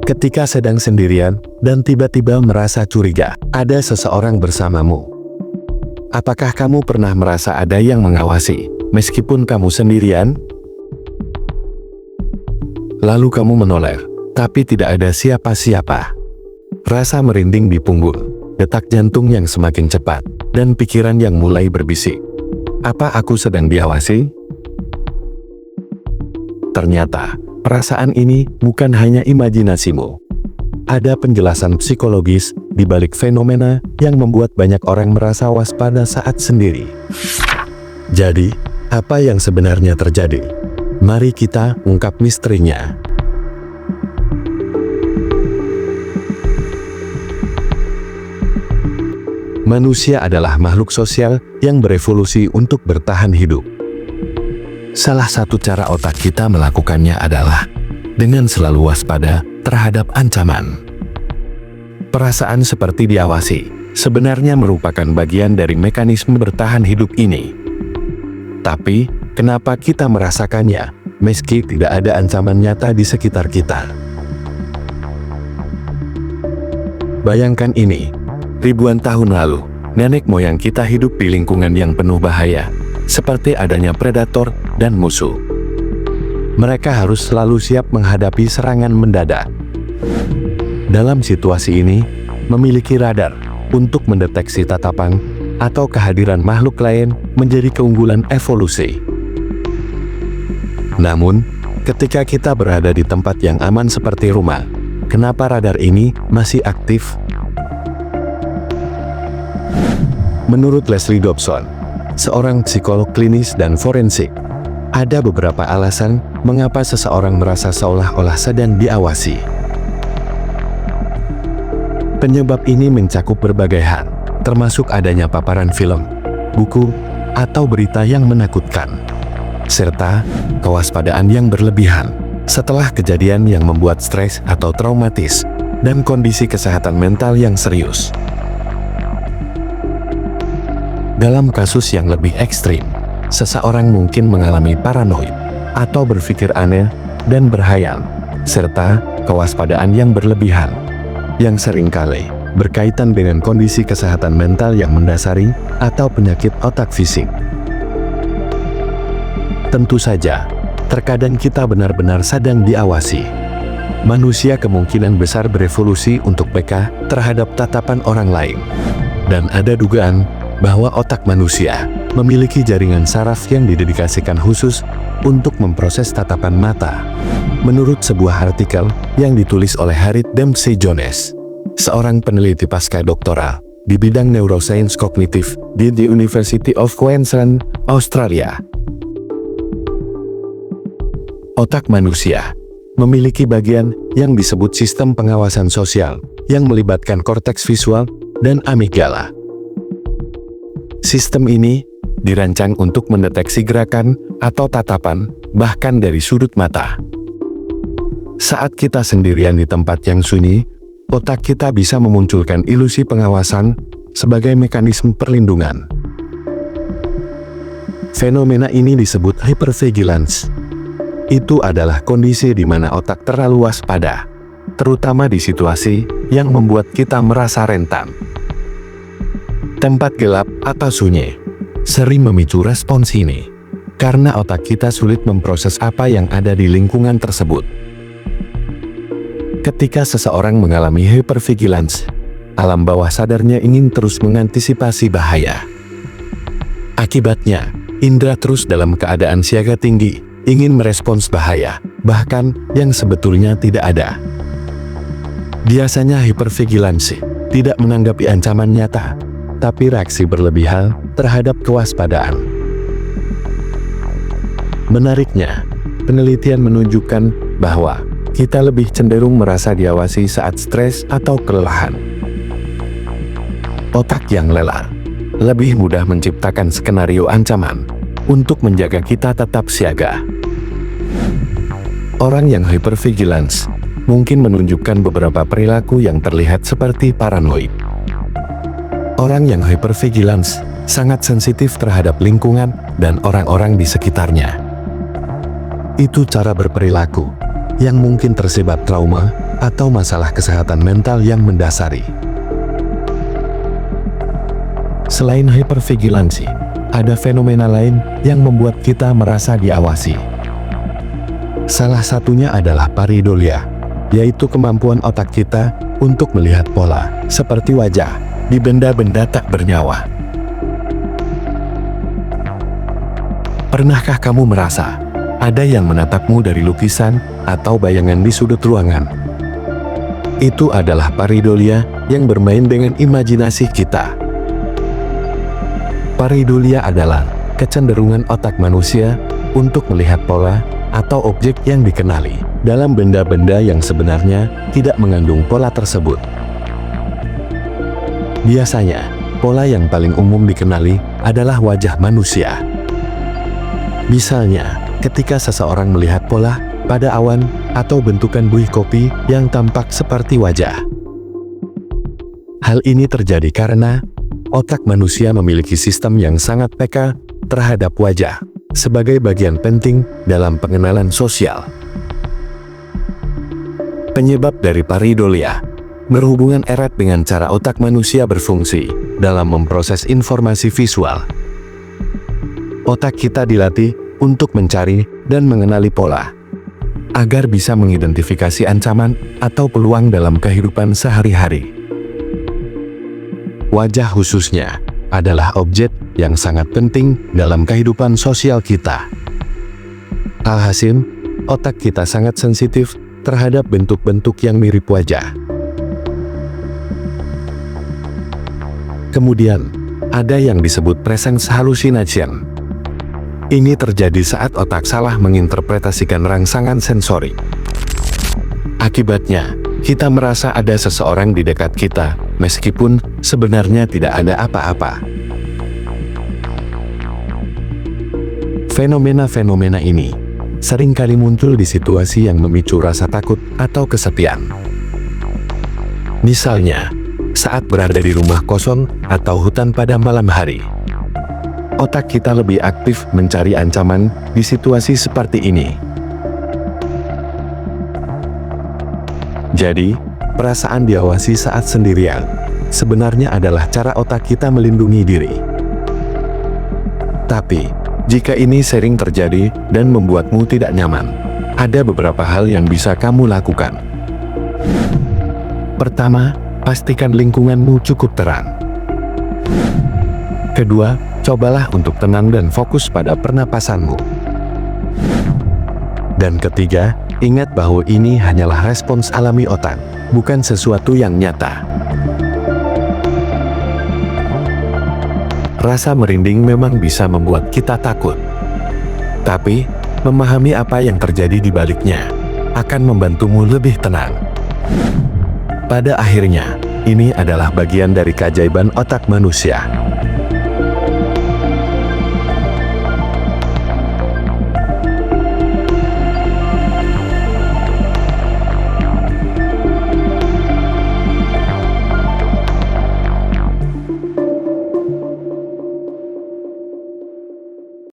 Ketika sedang sendirian dan tiba-tiba merasa curiga, ada seseorang bersamamu. Apakah kamu pernah merasa ada yang mengawasi, meskipun kamu sendirian? Lalu kamu menoleh, tapi tidak ada siapa-siapa. Rasa merinding di punggung, detak jantung yang semakin cepat, dan pikiran yang mulai berbisik. Apa aku sedang diawasi? Ternyata, perasaan ini bukan hanya imajinasimu. Ada penjelasan psikologis di balik fenomena yang membuat banyak orang merasa waspada saat sendiri. Jadi, apa yang sebenarnya terjadi? Mari kita ungkap misterinya. Manusia adalah makhluk sosial yang berevolusi untuk bertahan hidup. Salah satu cara otak kita melakukannya adalah dengan selalu waspada terhadap ancaman. Perasaan seperti diawasi sebenarnya merupakan bagian dari mekanisme bertahan hidup ini. Tapi, kenapa kita merasakannya meski tidak ada ancaman nyata di sekitar kita? Bayangkan ini. Ribuan tahun lalu, nenek moyang kita hidup di lingkungan yang penuh bahaya, seperti adanya predator dan musuh. Mereka harus selalu siap menghadapi serangan mendadak. Dalam situasi ini, memiliki radar untuk mendeteksi tatapan atau kehadiran makhluk lain menjadi keunggulan evolusi. Namun, ketika kita berada di tempat yang aman seperti rumah, kenapa radar ini masih aktif? Menurut Leslie Dobson, seorang psikolog klinis dan forensik, ada beberapa alasan mengapa seseorang merasa seolah-olah sedang diawasi. Penyebab ini mencakup berbagai hal, termasuk adanya paparan film, buku, atau berita yang menakutkan, serta kewaspadaan yang berlebihan setelah kejadian yang membuat stres atau traumatis, dan kondisi kesehatan mental yang serius. Dalam kasus yang lebih ekstrim, seseorang mungkin mengalami paranoid atau berpikir aneh dan berhayal, serta kewaspadaan yang berlebihan, yang seringkali berkaitan dengan kondisi kesehatan mental yang mendasari atau penyakit otak fisik. Tentu saja, terkadang kita benar-benar sedang diawasi. Manusia kemungkinan besar berevolusi untuk peka terhadap tatapan orang lain. Dan ada dugaan bahwa otak manusia memiliki jaringan saraf yang didedikasikan khusus untuk memproses tatapan mata. Menurut sebuah artikel yang ditulis oleh Harriet Dempsey Jones, seorang peneliti pasca doktoral di bidang neuroscience kognitif di The University of Queensland, Australia. Otak manusia memiliki bagian yang disebut sistem pengawasan sosial yang melibatkan korteks visual dan amigdala. Sistem ini dirancang untuk mendeteksi gerakan atau tatapan, bahkan dari sudut mata. Saat kita sendirian di tempat yang sunyi, otak kita bisa memunculkan ilusi pengawasan sebagai mekanisme perlindungan. Fenomena ini disebut hypervigilance. Itu adalah kondisi di mana otak terlalu waspada, terutama di situasi yang membuat kita merasa rentan. Tempat gelap atau sunyi sering memicu respons ini, karena otak kita sulit memproses apa yang ada di lingkungan tersebut. Ketika seseorang mengalami hypervigilance, alam bawah sadarnya ingin terus mengantisipasi bahaya. Akibatnya, indera terus dalam keadaan siaga tinggi, ingin merespons bahaya, bahkan yang sebetulnya tidak ada. Biasanya hypervigilance tidak menanggapi ancaman nyata, tapi reaksi berlebihan terhadap kewaspadaan. Menariknya, penelitian menunjukkan bahwa kita lebih cenderung merasa diawasi saat stres atau kelelahan. Otak yang lelah lebih mudah menciptakan skenario ancaman untuk menjaga kita tetap siaga. Orang yang hypervigilance mungkin menunjukkan beberapa perilaku yang terlihat seperti paranoid. Orang yang hypervigilance sangat sensitif terhadap lingkungan dan orang-orang di sekitarnya. Itu cara berperilaku yang mungkin tersebab trauma atau masalah kesehatan mental yang mendasari. Selain hypervigilansi, ada fenomena lain yang membuat kita merasa diawasi. Salah satunya adalah pareidolia, yaitu kemampuan otak kita untuk melihat pola, seperti wajah, di benda-benda tak bernyawa. Pernahkah kamu merasa ada yang menatapmu dari lukisan atau bayangan di sudut ruangan? Itu adalah pareidolia yang bermain dengan imajinasi kita. Pareidolia adalah kecenderungan otak manusia untuk melihat pola atau objek yang dikenali dalam benda-benda yang sebenarnya tidak mengandung pola tersebut. Biasanya, pola yang paling umum dikenali adalah wajah manusia. Misalnya, ketika seseorang melihat pola pada awan atau bentukan buih kopi yang tampak seperti wajah. Hal ini terjadi karena otak manusia memiliki sistem yang sangat peka terhadap wajah sebagai bagian penting dalam pengenalan sosial. Penyebab dari pareidolia berhubungan erat dengan cara otak manusia berfungsi dalam memproses informasi visual. Otak kita dilatih untuk mencari dan mengenali pola, agar bisa mengidentifikasi ancaman atau peluang dalam kehidupan sehari-hari. Wajah khususnya adalah objek yang sangat penting dalam kehidupan sosial kita. Alhasil, otak kita sangat sensitif terhadap bentuk-bentuk yang mirip wajah. Kemudian, ada yang disebut presence hallucination. Ini terjadi saat otak salah menginterpretasikan rangsangan sensorik. Akibatnya, kita merasa ada seseorang di dekat kita, meskipun sebenarnya tidak ada apa-apa. Fenomena-fenomena ini seringkali muncul di situasi yang memicu rasa takut atau kesepian. Misalnya, saat berada di rumah kosong atau hutan pada malam hari. Otak kita lebih aktif mencari ancaman di situasi seperti ini. Jadi, perasaan diawasi saat sendirian sebenarnya adalah cara otak kita melindungi diri. Tapi, jika ini sering terjadi dan membuatmu tidak nyaman, ada beberapa hal yang bisa kamu lakukan. Pertama, pastikan lingkunganmu cukup terang. Kedua, cobalah untuk tenang dan fokus pada pernapasanmu. Dan ketiga, ingat bahwa ini hanyalah respons alami otak, bukan sesuatu yang nyata. Rasa merinding memang bisa membuat kita takut. Tapi, memahami apa yang terjadi di baliknya akan membantumu lebih tenang. Pada akhirnya, ini adalah bagian dari keajaiban otak manusia.